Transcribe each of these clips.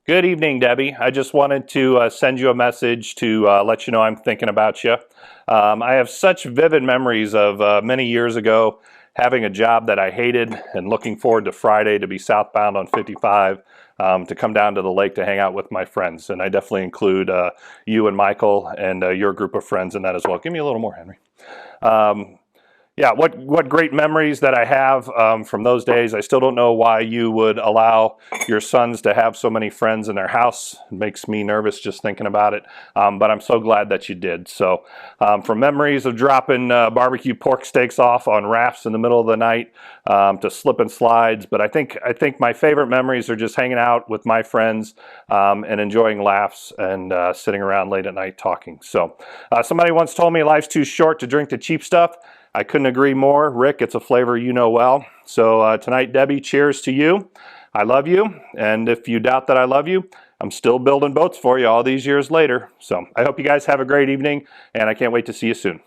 Good evening, Debbie. I just wanted to send you a message to let you know I'm thinking about you. I have such vivid memories of many years ago having a job that I hated and looking forward to Friday to be southbound on 55 to come down to the lake to hang out with my friends. And I definitely include you and Michael and your group of friends in that as well. Give me a little more, Henry. Yeah, what great memories that I have from those days. I still don't know why you would allow your sons to have so many friends in their house. It makes me nervous just thinking about it, but I'm so glad that you did. So from memories of dropping barbecue pork steaks off on rafts in the middle of the night to slip and slides, but I think my favorite memories are just hanging out with my friends and enjoying laughs and sitting around late at night talking. So somebody once told me life's too short to drink the cheap stuff. I couldn't agree more. Rick, it's a flavor you know well. So tonight, Debbie, cheers to you. I love you. And if you doubt that I love you, I'm still building boats for you all these years later. So I hope you guys have a great evening, and I can't wait to see you soon.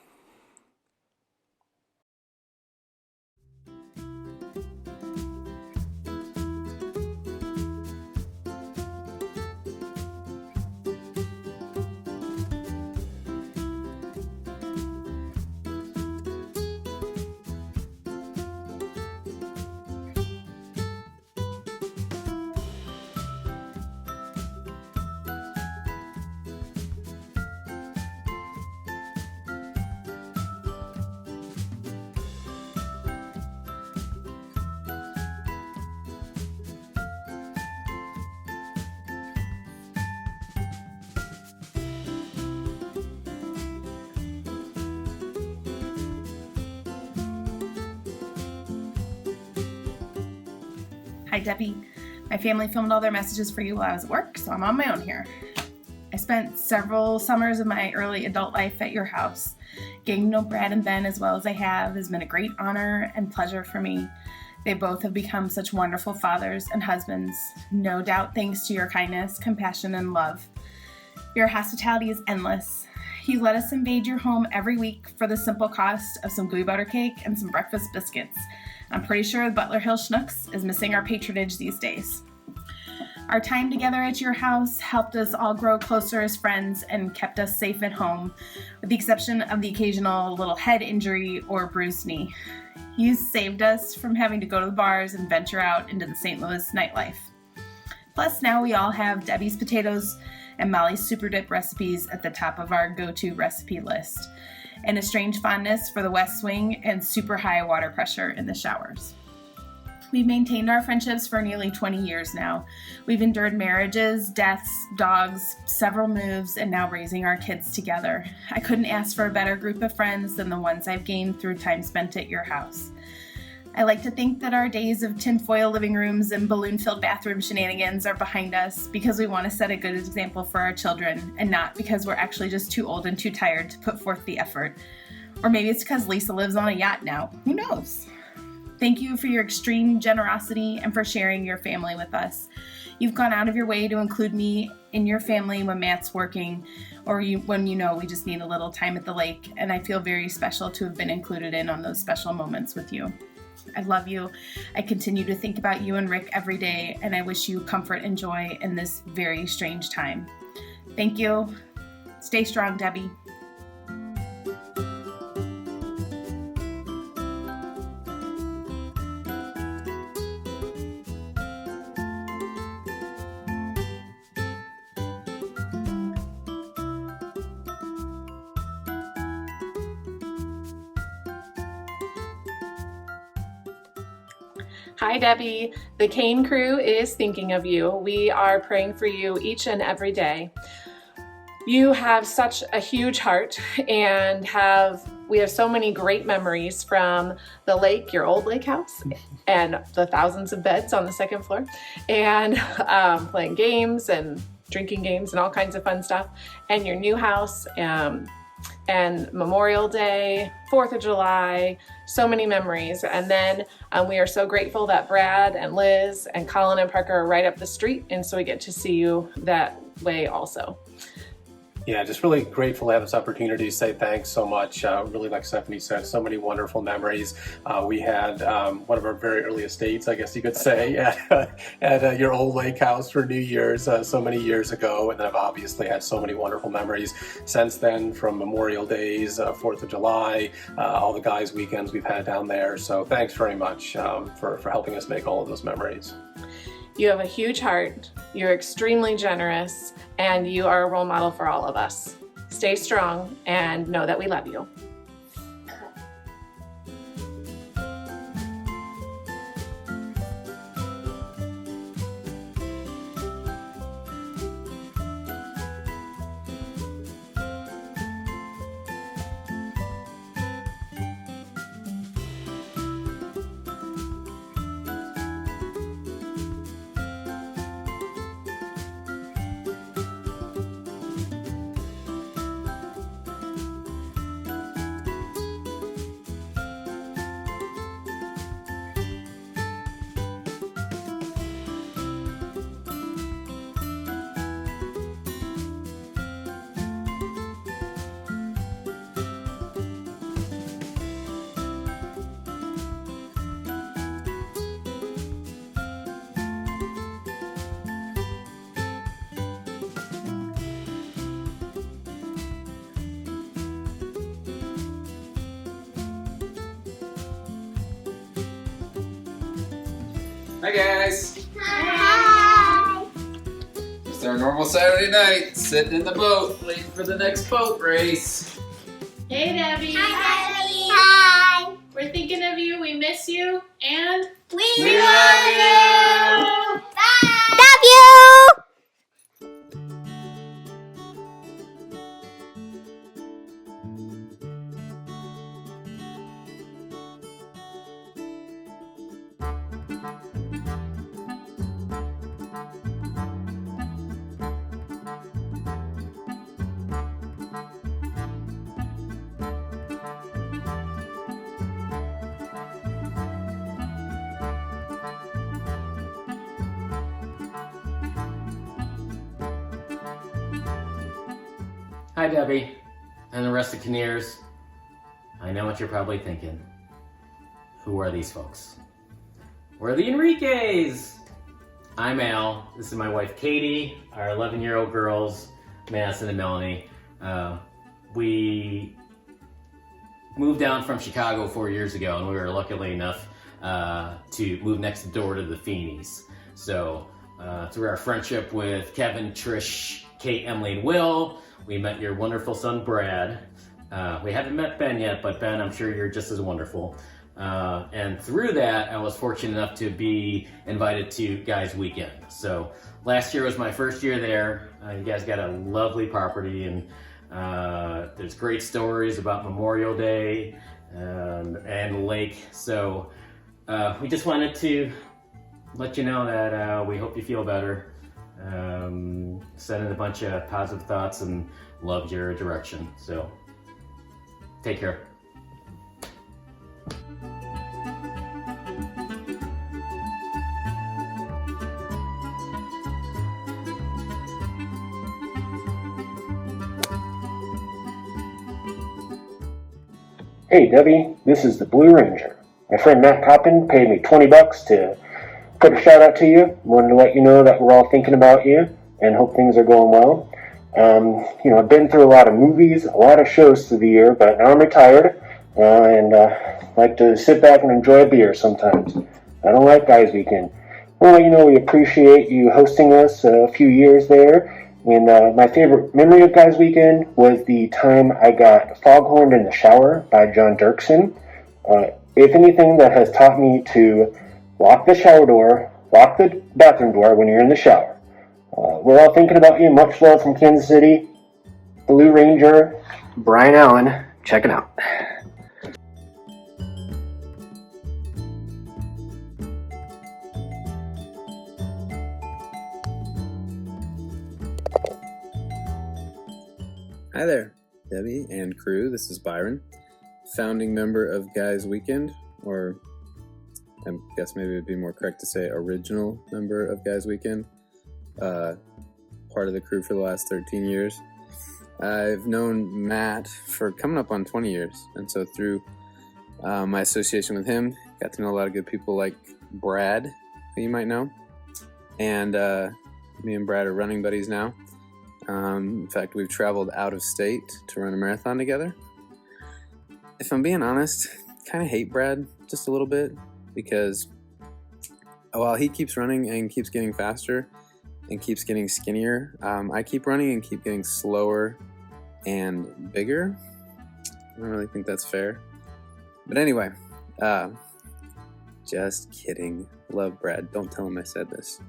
Hi, Debbie. My family filmed all their messages for you while I was at work, so I'm on my own here. I spent several summers of my early adult life at your house. Getting to know Brad and Ben as well as I have has been a great honor and pleasure for me. They both have become such wonderful fathers and husbands, no doubt thanks to your kindness, compassion, and love. Your hospitality is endless. You let us invade your home every week for the simple cost of some gooey butter cake and some breakfast biscuits. I'm pretty sure the Butler Hill Schnucks is missing our patronage these days. Our time together at your house helped us all grow closer as friends and kept us safe at home, with the exception of the occasional little head injury or bruised knee. You saved us from having to go to the bars and venture out into the St. Louis nightlife. Plus, now we all have Debbie's potatoes and Molly's super dip recipes at the top of our go-to recipe list, and a strange fondness for the West Wing and super high water pressure in the showers. We've maintained our friendships for nearly 20 years now. We've endured marriages, deaths, dogs, several moves, and now raising our kids together. I couldn't ask for a better group of friends than the ones I've gained through time spent at your house. I like to think that our days of tinfoil living rooms and balloon-filled bathroom shenanigans are behind us because we want to set a good example for our children, and not because we're actually just too old and too tired to put forth the effort. Or maybe it's because Lisa lives on a yacht now. Who knows? Thank you for your extreme generosity and for sharing your family with us. You've gone out of your way to include me in your family when Matt's working, or when we just need a little time at the lake, and I feel very special to have been included in on those special moments with you. I love you. I continue to think about you and Rick every day, and I wish you comfort and joy in this very strange time. Thank you. Stay strong, Debbie. Hi, Debbie. The Kane crew is thinking of you. We are praying for you each and every day. You have such a huge heart, and we have so many great memories from the lake, your old lake house, and the thousands of beds on the second floor, and playing games and drinking games and all kinds of fun stuff, and your new house, and Memorial Day, 4th of July, so many memories. And then we are so grateful that Brad and Liz and Colin and Parker are right up the street, and so we get to see you that way also. Yeah, just really grateful to have this opportunity to say thanks so much. Really, like Stephanie said, so many wonderful memories. We had one of our very earliest dates, I guess you could say, at your old lake house for New Year's so many years ago. And I've obviously had so many wonderful memories since then, from Memorial Days, 4th of July, all the guys' weekends we've had down there. So thanks very much for helping us make all of those memories. You have a huge heart, you're extremely generous, and you are a role model for all of us. Stay strong and know that we love you. Hi guys! Hi! Just our normal Saturday night, sitting in the boat, waiting for the next boat race. Hey Debbie! Hi, Debbie! Hi! We're thinking of you, we miss you, and We love you! Bye! Love you! Hi, Debbie, and the rest of Kinnears. I know what you're probably thinking. Who are these folks? We're the Enriques! I'm Al. This is my wife, Katie, our 11-year-old girls, Madison and Melanie. We moved down from Chicago 4 years ago, and we were lucky enough to move next door to the Feenies. So, through our friendship with Kevin, Trish, Kate, Emily, and Will, we met your wonderful son, Brad. We haven't met Ben yet, but Ben, I'm sure you're just as wonderful. And through that, I was fortunate enough to be invited to Guys Weekend. So last year was my first year there. You guys got a lovely property, and there's great stories about Memorial Day and the lake. So we just wanted to let you know that we hope you feel better. Send in a bunch of positive thoughts and love your direction. So take care. Hey Debbie, this is the Blue Ranger. My friend Matt Coppin paid me $20 to put a shout out to you. Wanted to let you know that we're all thinking about you and hope things are going well. I've been through a lot of movies, a lot of shows through the year, but now I'm retired and like to sit back and enjoy a beer sometimes. I don't like Guys Weekend. Well, we appreciate you hosting us a few years there. And my favorite memory of Guys Weekend was the time I got foghorned in the shower by John Dirksen. If anything, that has taught me to lock the shower door, lock the bathroom door when you're in the shower. We're all thinking about you. Much love from Kansas City. Blue Ranger, Brian Allen, checking out. Hi there, Debbie and crew. This is Byron, founding member of Guys Weekend, or I guess maybe it'd be more correct to say original member of Guys Weekend. Part of the crew for the last 13 years. I've known Matt for coming up on 20 years, and so through my association with him, got to know a lot of good people like Brad, who you might know, and me and Brad are running buddies now. In fact, we've traveled out of state to run a marathon together. If I'm being honest, kind of hate Brad just a little bit, because while he keeps running and keeps getting faster and keeps getting skinnier, I keep running and keep getting slower and bigger. I don't really think that's fair. But anyway, just kidding. Love Brad. Don't tell him I said this.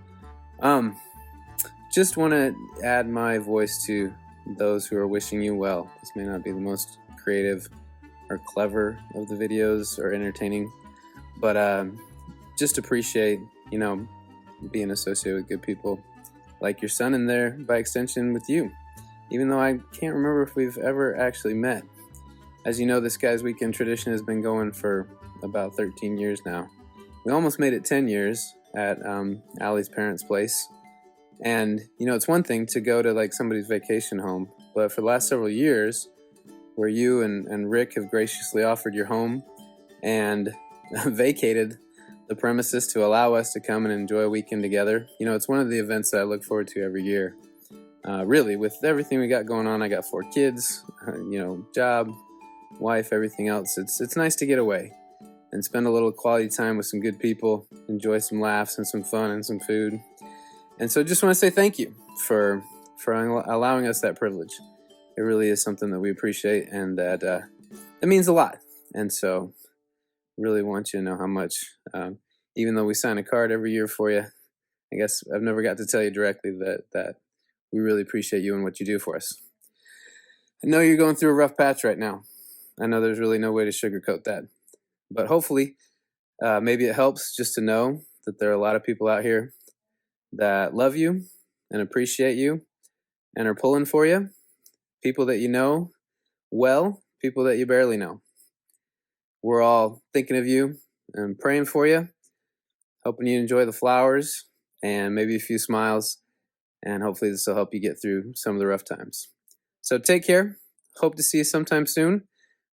Just want to add my voice to those who are wishing you well. This may not be the most creative or clever of the videos or entertaining, but just appreciate, being associated with good people like your son, and there by extension with you, even though I can't remember if we've ever actually met. As you know, this Guys Weekend tradition has been going for about 13 years now. We almost made it 10 years at Allie's parents' place. And, it's one thing to go to like somebody's vacation home, but for the last several years, where you and Rick have graciously offered your home and vacated the premises to allow us to come and enjoy a weekend together, it's one of the events that I look forward to every year. Really, with everything we got going on, I got 4 kids, job, wife, everything else. It's nice to get away and spend a little quality time with some good people, enjoy some laughs and some fun and some food. And so just want to say thank you for allowing us that privilege. It really is something that we appreciate, and that it means a lot. And so really want you to know how much, even though we sign a card every year for you, I guess I've never got to tell you directly that we really appreciate you and what you do for us. I know you're going through a rough patch right now. I know there's really no way to sugarcoat that. But hopefully, maybe it helps just to know that there are a lot of people out here that love you and appreciate you and are pulling for you. People that you know well, people that you barely know. We're all thinking of you and praying for you, hoping you enjoy the flowers and maybe a few smiles, and hopefully this will help you get through some of the rough times. So take care. Hope to see you sometime soon.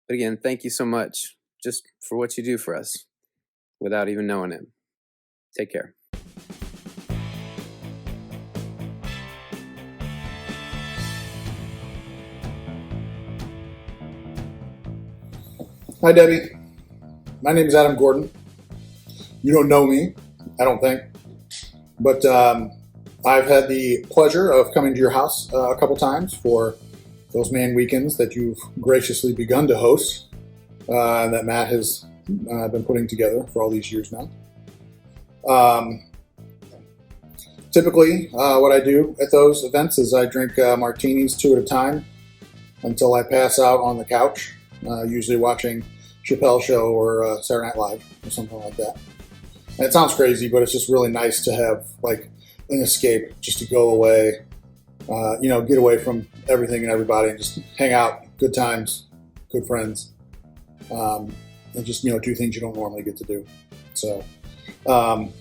But again, thank you so much just for what you do for us without even knowing it. Take care. Hi, Debbie. My name is Adam Gordon. You don't know me, I don't think, but I've had the pleasure of coming to your house a couple times for those man weekends that you've graciously begun to host, that Matt has been putting together for all these years now. Typically, what I do at those events is I drink martinis 2 at a time until I pass out on the couch, usually watching Chappelle Show or Saturday Night Live or something like that. And it sounds crazy, but it's just really nice to have like an escape, just to go away, get away from everything and everybody and just hang out, good times, good friends, and just, do things you don't normally get to do. So, on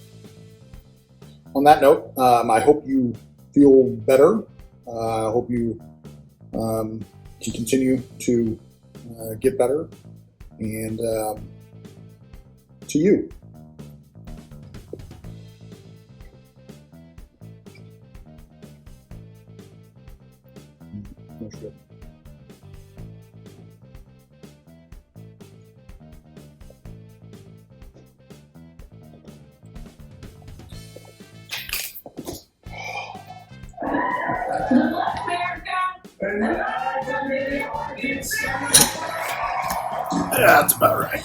that note, I hope you feel better. I hope you can continue to get better, and to you. No shit. That's about right.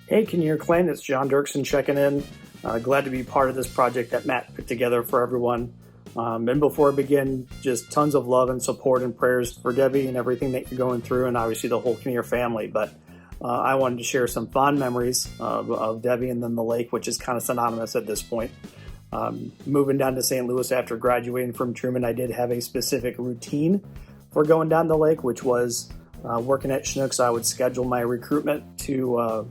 Hey, Kinnear Clan, it's John Dirksen checking in. Glad to be part of this project that Matt put together for everyone. And before I begin, just tons of love and support and prayers for Debbie and everything that you're going through, and obviously the whole Kinnear family. But I wanted to share some fond memories of Debbie and then the lake, which is kind of synonymous at this point. Moving down to St. Louis after graduating from Truman, I did have a specific routine for going down the lake, which was working at Schnucks. I would schedule my recruitment to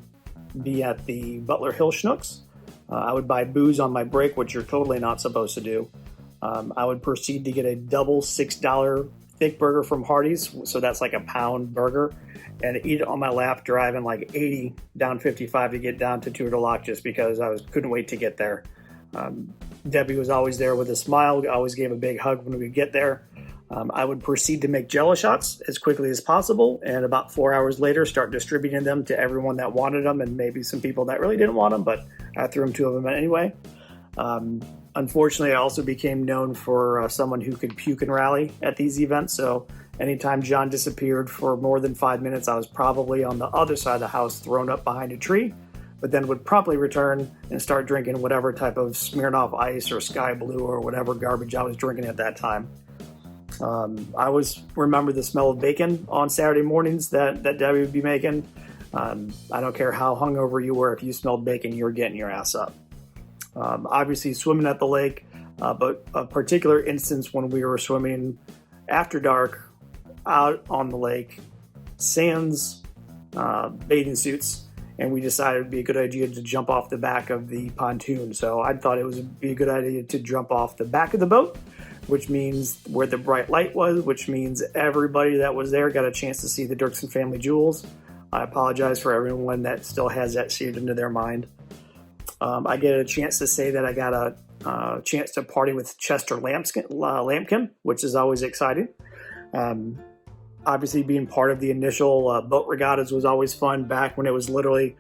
be at the Butler Hill Schnucks. I would buy booze on my break, which you're totally not supposed to do. I would proceed to get a double $6 thick burger from Hardee's, so that's like a pound burger, and eat it on my lap, driving like 80 down 55 to get down to Tour de Lac just because couldn't wait to get there. Debbie was always there with a smile, always gave a big hug when we would get there. I would proceed to make Jello shots as quickly as possible, and about 4 hours later start distributing them to everyone that wanted them and maybe some people that really didn't want them, but I threw them 2 of them anyway. Unfortunately, I also became known for someone who could puke and rally at these events, so anytime John disappeared for more than 5 minutes, I was probably on the other side of the house thrown up behind a tree, but then would promptly return and start drinking whatever type of Smirnoff Ice or Sky Blue or whatever garbage I was drinking at that time. I always remember the smell of bacon on Saturday mornings that Debbie would be making. I don't care how hungover you were, if you smelled bacon, you were getting your ass up. Obviously swimming at the lake, but a particular instance when we were swimming after dark out on the lake, sans bathing suits, and we decided it'd be a good idea to jump off the back of the pontoon. So I thought it would be a good idea to jump off the back of the boat, which means where the bright light was, which means everybody that was there got a chance to see the Dirksen family jewels. I apologize for everyone that still has that seared into their mind. I get a chance to say that I got a chance to party with Chester Lampkin, which is always exciting. Obviously, being part of the initial boat regattas was always fun back when it was literally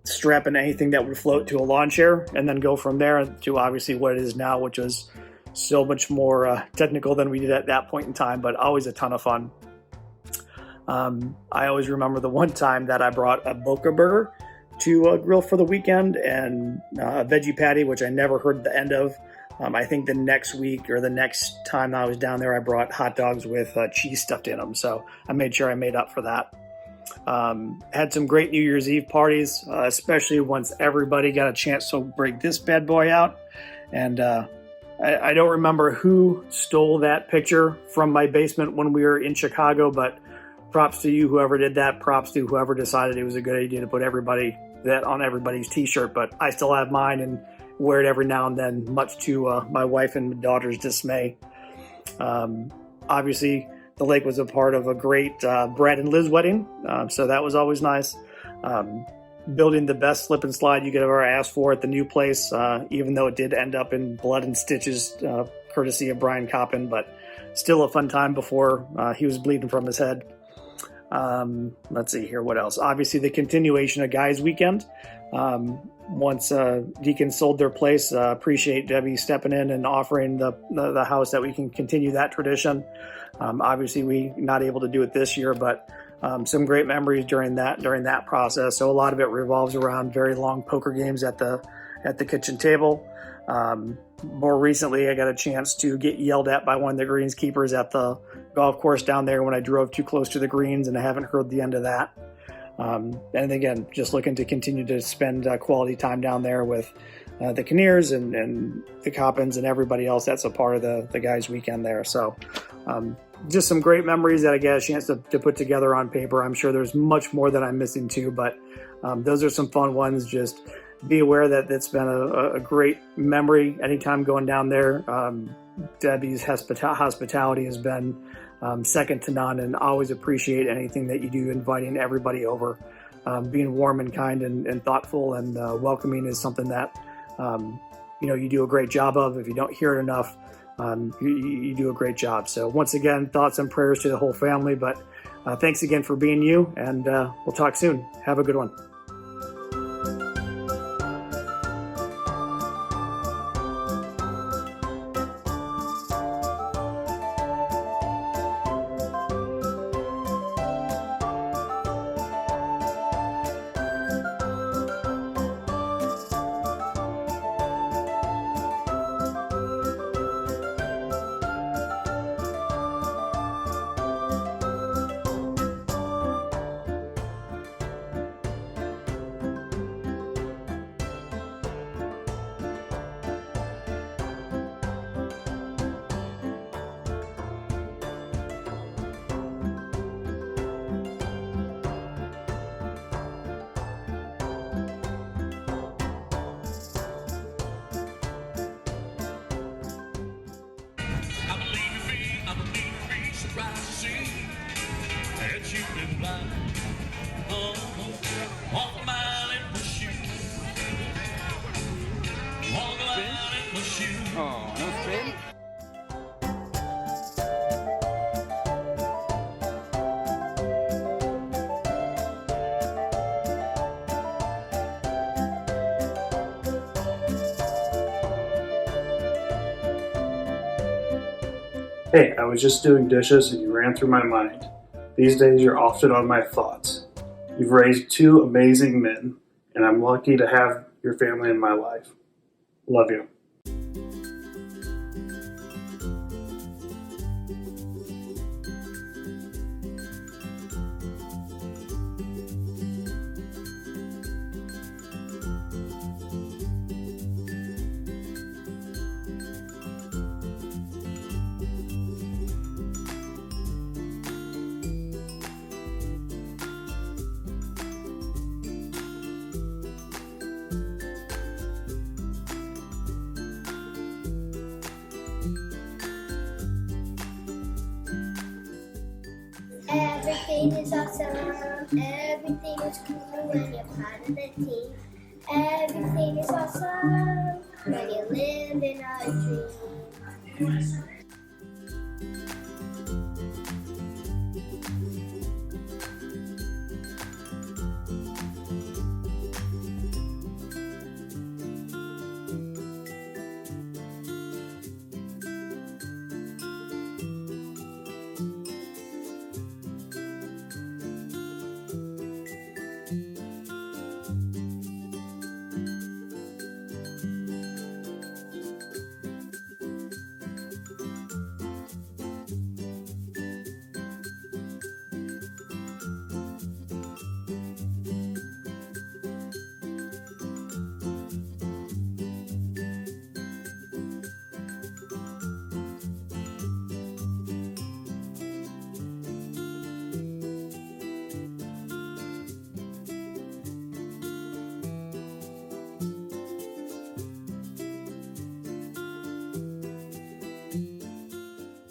strapping anything that would float to a lawn chair and then go from there to obviously what it is now, which was so much more technical than we did at that point in time, but always a ton of fun. I always remember the one time that I brought a Boca burger to grill for the weekend and a veggie patty, which I never heard the end of. I think the next week or the next time I was down there, I brought hot dogs with cheese stuffed in them. So I made sure I made up for that. Had some great New Year's Eve parties, especially once everybody got a chance to break this bad boy out. And I don't remember who stole that picture from my basement when we were in Chicago, but props to you, whoever did that. Props to whoever decided it was a good idea to put that on everybody's t-shirt. But I still have mine and wear it every now and then, much to my wife and daughter's dismay. Obviously, the lake was a part of a great Brad and Liz wedding, so that was always nice. Building the best slip and slide you could ever ask for at the new place, even though it did end up in blood and stitches, courtesy of Brian Coppin, but still a fun time before he was bleeding from his head. Let's see here, what else? Obviously, the continuation of Guys Weekend. Once Deacon sold their place, appreciate Debbie stepping in and offering the house that we can continue that tradition. Obviously, we not able to do it this year, but some great memories during that process. So a lot of it revolves around very long poker games at the kitchen table. More recently, I got a chance to get yelled at by one of the greenskeepers at the golf course down there when I drove too close to the greens, and I haven't heard the end of that. And again, just looking to continue to spend quality time down there with the Kinnears and the Coppins and everybody else that's a part of the Guys Weekend there. So just some great memories that I get a chance to put together on paper. I'm sure there's much more that I'm missing too, but those are some fun ones. Just be aware that it's been a great memory anytime going down there. Debbie's hospitality has been second to none, and always appreciate anything that you do, inviting everybody over. Being warm and kind and thoughtful and welcoming is something that you do a great job of. If you don't hear it enough, you do a great job. So once again, thoughts and prayers to the whole family, but thanks again for being you, and we'll talk soon. Have a good one. shooting blind. Oh, walk a mile in my shoes. Walk a mile in my shoes. Oh, no spin? Hey, I was just doing dishes and you ran through my mind. These days you're often on my thoughts. You've raised two amazing men, and I'm lucky to have your family in my life. Love you. Everything is awesome. Everything is cool when you're part of the team. Everything is awesome when you live in a dream.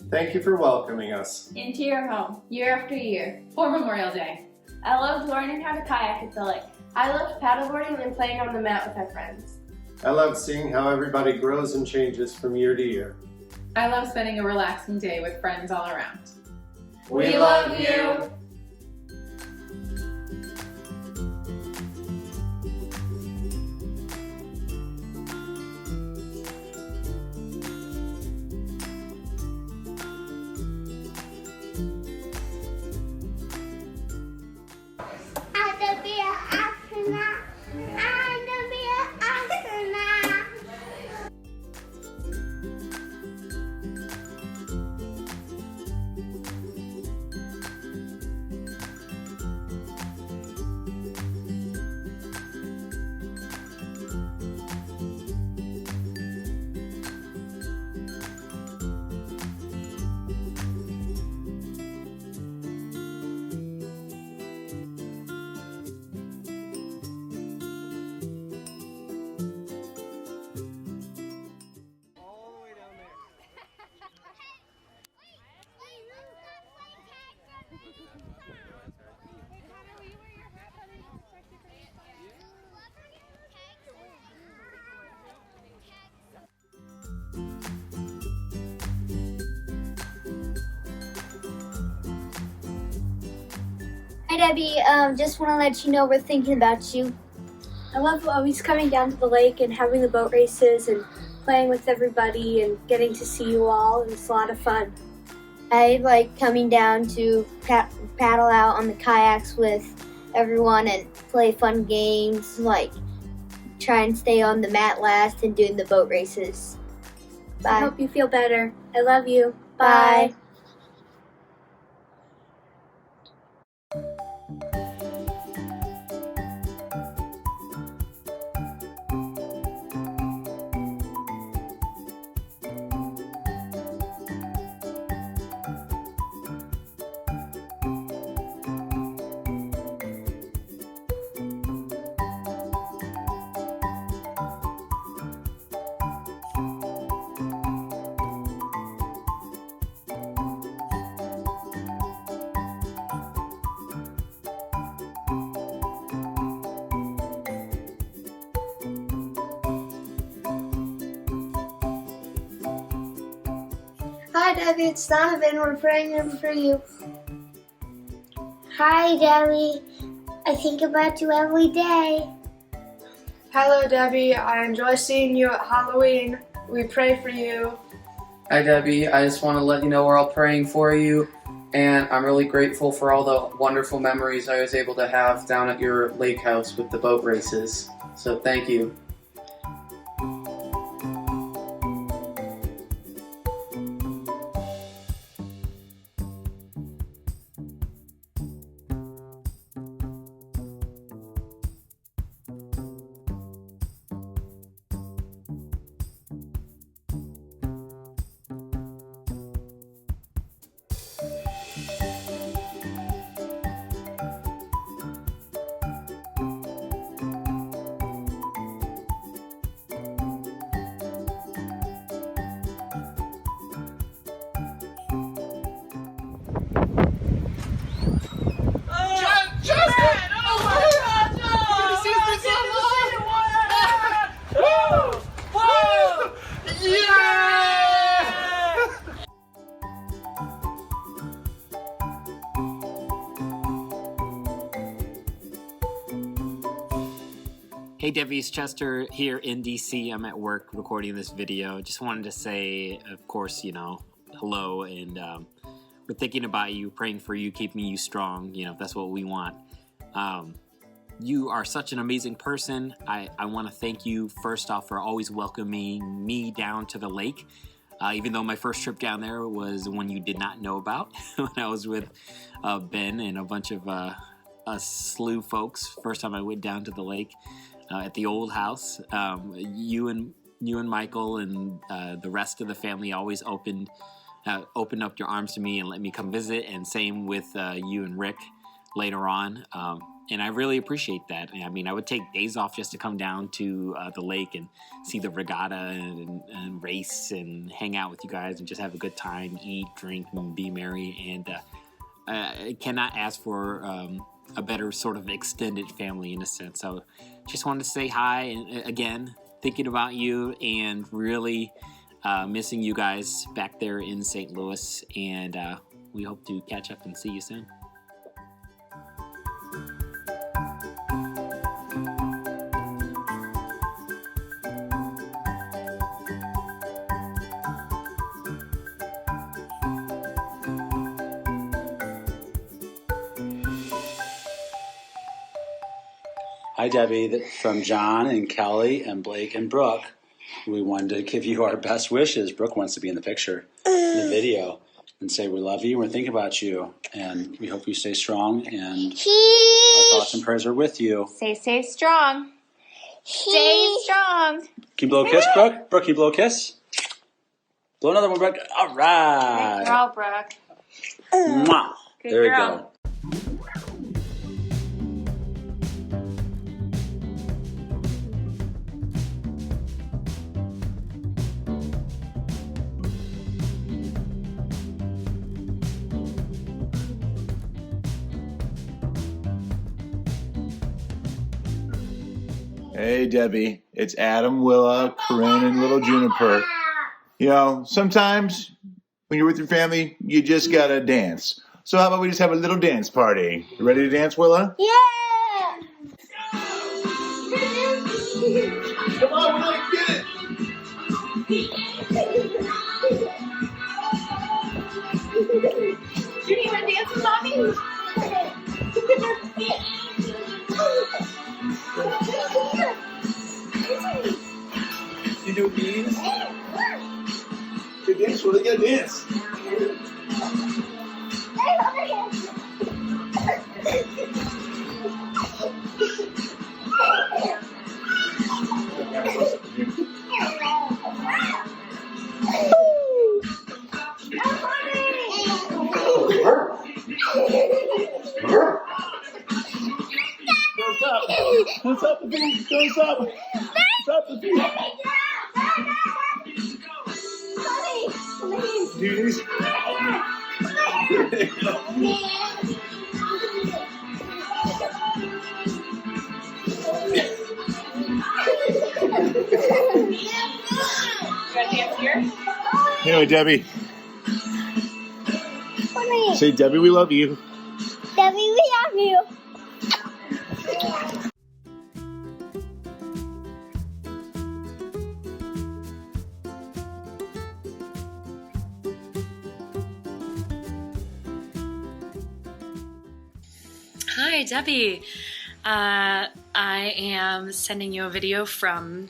Thank you for welcoming us. Into your home, year after year, for Memorial Day. I loved learning how to kayak at the lake. I loved paddleboarding and playing on the mat with our friends. I love seeing how everybody grows and changes from year to year. I love spending a relaxing day with friends all around. We love you! Hi Debbie, just want to let you know we're thinking about you. I love always coming down to the lake and having the boat races and playing with everybody and getting to see you all, and it's a lot of fun. I like coming down to paddle out on the kayaks with everyone and play fun games, like try and stay on the mat last and doing the boat races. Bye. I hope you feel better. I love you. Bye. Hi, Debbie. It's Donovan. We're praying for you. Hi, Debbie. I think about you every day. Hello, Debbie. I enjoy seeing you at Halloween. We pray for you. Hi, Debbie. I just want to let you know we're all praying for you, and I'm really grateful for all the wonderful memories I was able to have down at your lake house with the boat races. So thank you. Hey Debbie, it's Chester here in DC. I'm at work recording this video. Just wanted to say, of course, hello, and we're thinking about you, praying for you, keeping you strong. That's what we want. You are such an amazing person. I want to thank you first off for always welcoming me down to the lake. Even though my first trip down there was one you did not know about when I was with Ben and a bunch of slew folks. First time I went down to the lake. At the old house, you and Michael and the rest of the family always opened up your arms to me and let me come visit, and same with you and Rick later on, and I really appreciate that. I mean, I would take days off just to come down to the lake and see the regatta and race and hang out with you guys and just have a good time, eat, drink, and be merry, and I cannot ask for a better sort of extended family in a sense. So just wanted to say hi, and again, thinking about you and really missing you guys back there in St. Louis, and we hope to catch up and see you soon. Hi, Debbie, from John and Kelly and Blake and Brooke. We wanted to give you our best wishes. Brooke wants to be in the picture, in the video, and say we love you, we're thinking about you, and we hope you stay strong, and our thoughts and prayers are with you. Stay strong. Stay strong. Can you blow a kiss, Brooke? Brooke, can you blow a kiss? Blow another one, Brooke. All right. Good girl, Brooke. Mwah. Good There girl. you go. Hey, Debbie. It's Adam, Willa, Corinne, and little Juniper. Sometimes when you're with your family, you just gotta dance. So how about we just have a little dance party? You ready to dance, Willa? Yeah! Come on, Willa, get it! Judy, you wanna dance with mommy? You do these? Good dance, Willa, get a dance. What's up with these? What's up? What's up with these? Duties. You want to dance here? Anyway, Debbie, Debbie. Say, Debbie, we love you. Debbie, we love you. Hi, Debbie. I am sending you a video from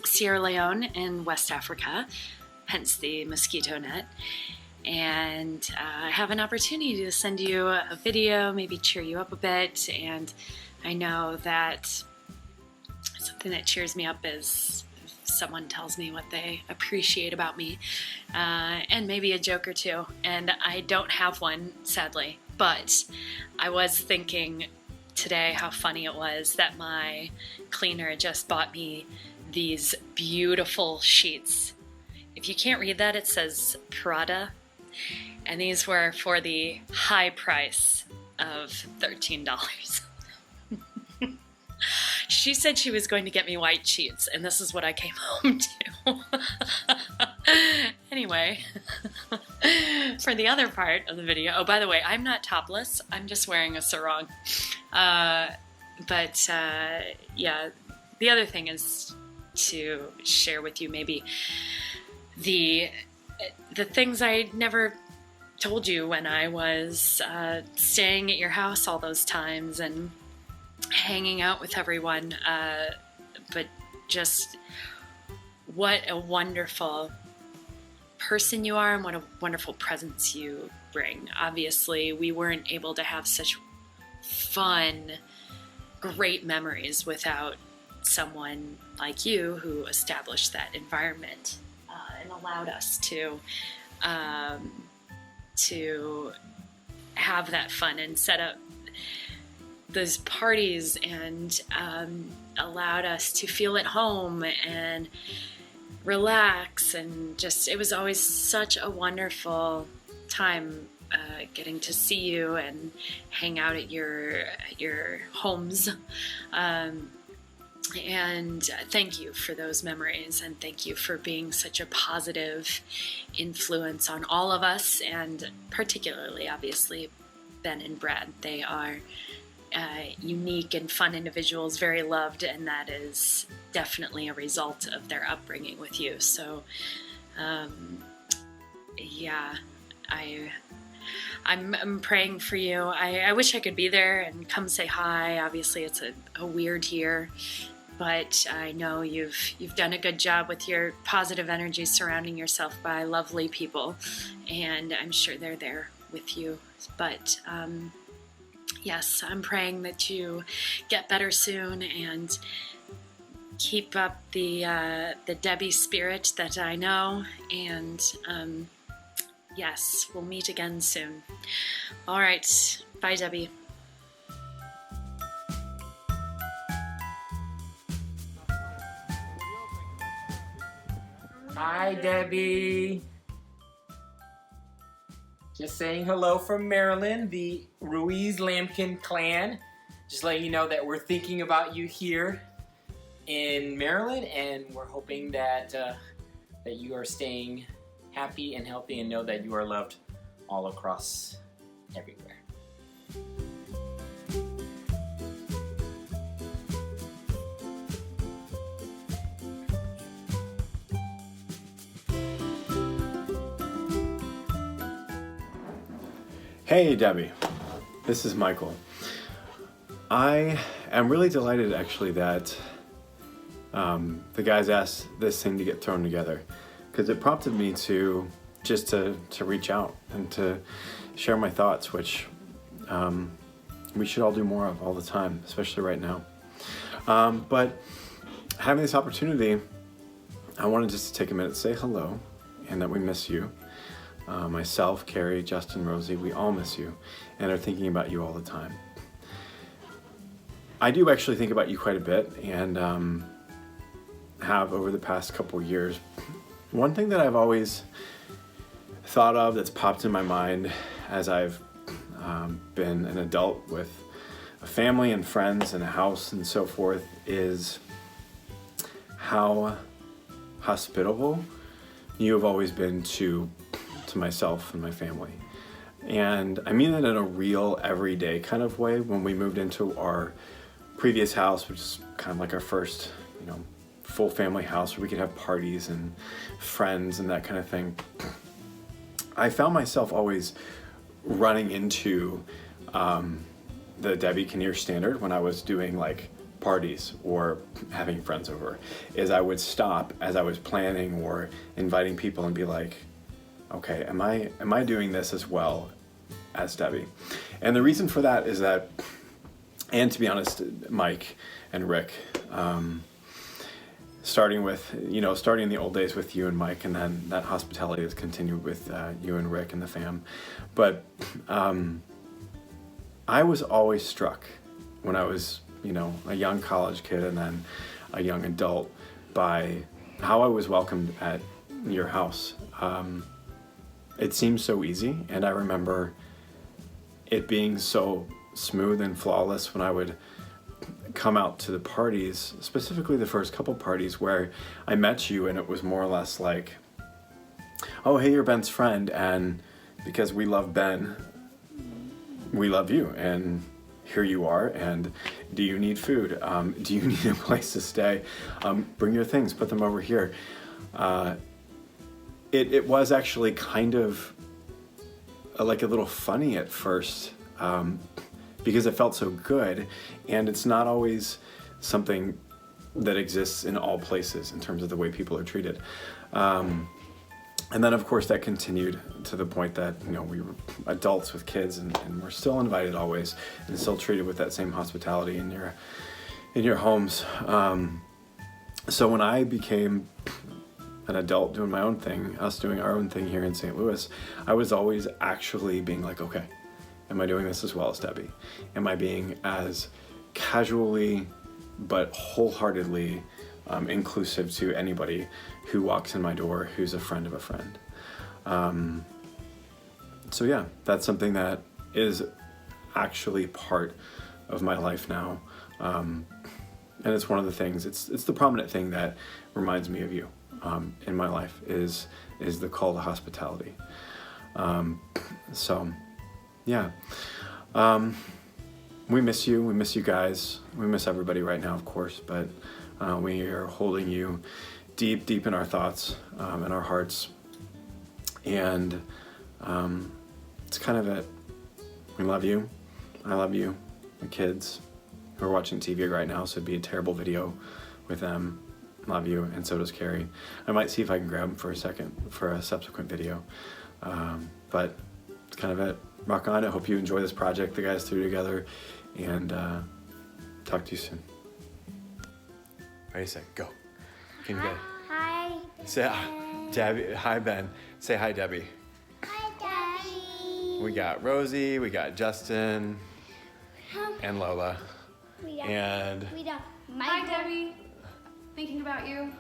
Sierra Leone in West Africa, hence the mosquito net. And I have an opportunity to send you a video, maybe cheer you up a bit. And I know that something that cheers me up is if someone tells me what they appreciate about me, and maybe a joke or two. And I don't have one, sadly. But I was thinking today how funny it was that my cleaner just bought me these beautiful sheets. If you can't read that, it says Prada. And these were for the high price of $13. She said she was going to get me white sheets, and this is what I came home to. Anyway, for the other part of the video, oh, by the way, I'm not topless. I'm just wearing a sarong. Yeah, the other thing is to share with you maybe the things I never told you when I was staying at your house all those times and hanging out with everyone, but just what a wonderful person you are and what a wonderful presence you bring. Obviously, we weren't able to have such fun, great memories without someone like you who established that environment and allowed us to have that fun and set up those parties and allowed us to feel at home and relax, and just it was always such a wonderful time getting to see you and hang out at your homes. And thank you for those memories, and thank you for being such a positive influence on all of us, and particularly, obviously, Ben and Brad. They are unique and fun individuals, very loved, and that is definitely a result of their upbringing with you. So, yeah, I'm praying for you. I wish I could be there and come say hi. Obviously, it's a weird year, but I know you've done a good job with your positive energy, surrounding yourself by lovely people, and I'm sure they're there with you. But yes, I'm praying that you get better soon and keep up the Debbie spirit that I know, and yes, we'll meet again soon. All right, bye, Debbie. Hi, Debbie. Just saying hello from Maryland, the Ruiz Lampkin clan. Just letting you know that we're thinking about you here in Maryland, and we're hoping that that you are staying happy and healthy, and know that you are loved all across everywhere. Hey Debbie, this is Michael. I am really delighted actually that the guys asked this thing to get thrown together, because it prompted me to reach out and to share my thoughts, which we should all do more of all the time, especially right now. But having this opportunity, I wanted just to take a minute to say hello and that we miss you. Myself, Carrie, Justin, Rosie, we all miss you and are thinking about you all the time. I do actually think about you quite a bit, and have over the past couple years. One thing that I've always thought of that's popped in my mind as I've been an adult with a family and friends and a house and so forth is how hospitable you have always been to myself and my family. And I mean that in a real everyday kind of way. When we moved into our previous house, which is kind of like our first, full family house where we could have parties and friends and that kind of thing, I found myself always running into the Debbie Kinnear standard when I was doing like parties or having friends over, is I would stop as I was planning or inviting people and be like, okay, am I doing this as well as Debbie? And the reason for that is that, and to be honest, Mike and Rick, starting in the old days with you and Mike, and then that hospitality has continued with you and Rick and the fam. But I was always struck when I was, a young college kid and then a young adult by how I was welcomed at your house. It seemed so easy, and I remember it being so smooth and flawless when I would come out to the parties, specifically the first couple parties where I met you, and it was more or less like, oh, hey, you're Ben's friend, and because we love Ben, we love you, and here you are, and do you need food? Do you need a place to stay? Bring your things, put them over here. It was actually kind of like a little funny at first, because it felt so good, and it's not always something that exists in all places in terms of the way people are treated. And then of course that continued to the point that, we were adults with kids and we're still invited always and still treated with that same hospitality in your homes. So when I became an adult doing my own thing, us doing our own thing here in St. Louis, I was always actually being like, okay, am I doing this as well as Debbie? Am I being as casually but wholeheartedly inclusive to anybody who walks in my door who's a friend of a friend? So yeah, that's something that is actually part of my life now. And it's one of the things, it's the prominent thing that reminds me of you in my life is the call to hospitality. So yeah, we miss you. We miss you guys. We miss everybody right now, of course, but we are holding you deep, deep in our thoughts, in our hearts. And it's kind of it. We love you. I love you. The kids who are watching TV right now, so it'd be a terrible video with them. Love you, and so does Carrie. I might see if I can grab them for a second for a subsequent video. But it's kind of it. Rock on. I hope you enjoy this project the guys threw together, and talk to you soon. Ready, set, go. Can you get it? Hi. Say hi, Debbie. Hi, Ben. Say hi, Debbie. Hi, Debbie. We got Rosie, we got Justin, and Lola. And Hi, Debbie. Thinking about you.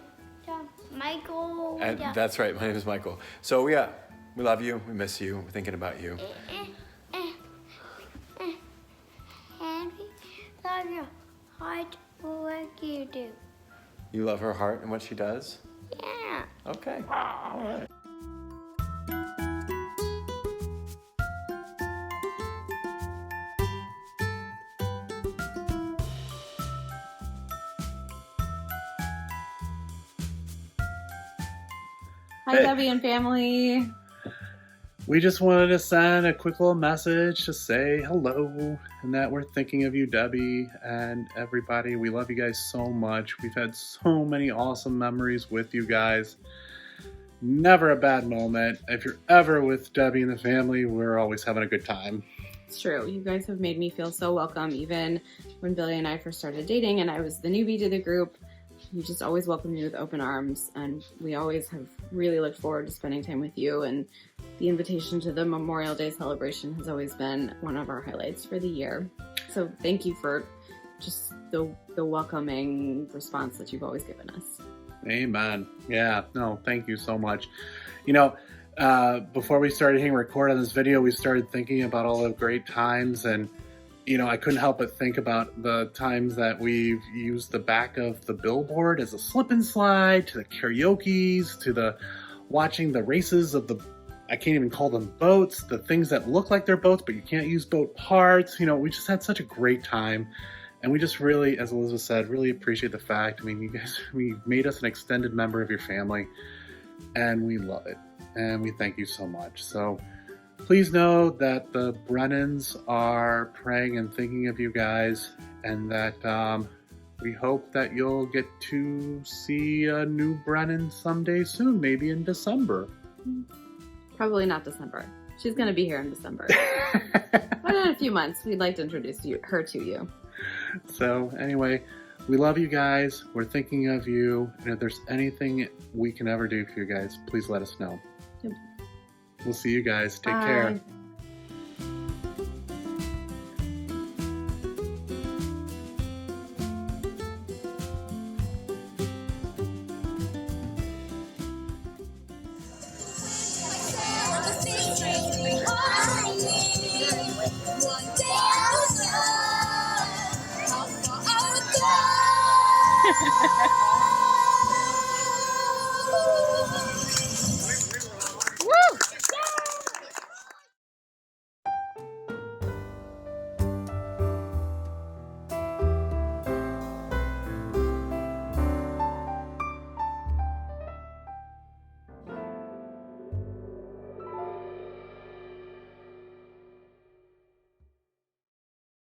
Michael. that's right, my name is Michael. So yeah, we love you, we miss you, we're thinking about you. And we love your heart for what you do. You love her heart and what she does? Yeah. Okay, all right. Hi, Hey. Debbie and family. We just wanted to send a quick little message to say hello and that we're thinking of you, Debbie, and everybody. We love you guys so much. We've had so many awesome memories with you guys. Never a bad moment. If you're ever with Debbie and the family, we're always having a good time. It's true. You guys have made me feel so welcome, even when Billy and I first started dating and I was the newbie to the group. You just always welcomed me with open arms, and we always have really looked forward to spending time with you, and the invitation to the Memorial Day celebration has always been one of our highlights for the year. So thank you for just the welcoming response that you've always given us. Amen. Yeah, no, thank you so much. Before we started hitting record on this video, we started thinking about all the great times, and I couldn't help but think about the times that we've used the back of the billboard as a slip and slide, to the karaoke's, to the watching the races of the I can't even call them boats, the things that look like they're boats, but you can't use boat parts. You know, we just had such a great time. And we just really, as Elizabeth said, really appreciate the fact. I mean, you guys, we made us an extended member of your family, and we love it. And we thank you so much. So please know that the Brennans are praying and thinking of you guys, and that we hope that you'll get to see a new Brennan someday soon, maybe in December. Probably not December. She's going to be here in December. But in a few months, we'd like to introduce her to you. So anyway, we love you guys. We're thinking of you. And if there's anything we can ever do for you guys, please let us know. Yep. We'll see you guys. Take Bye. care. One day I'll know how far I would go.